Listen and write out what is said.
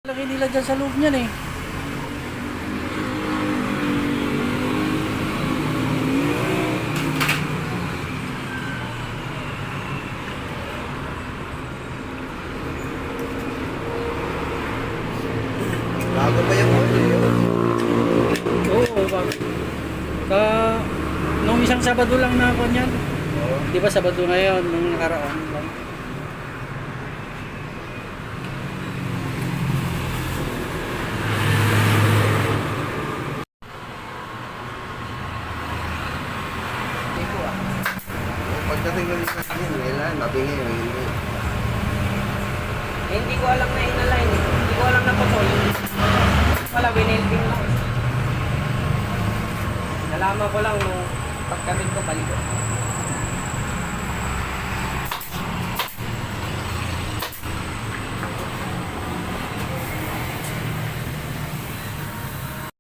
Laki nila dyan sa loob niyan eh. Bago pa yung oil yun. Oo, bago. Nung isang Sabado lang na ako niyan. Oo. Di ba Sabado ngayon, nung nakaraan lang. Pagdating ng isa yun, kailangan mabingi yung hindi. Eh, hindi ko alam na inalign eh. Hindi ko alam na putol. Wala, winelting lang. Nalaman ko lang nung pagkamit ko, balik ko.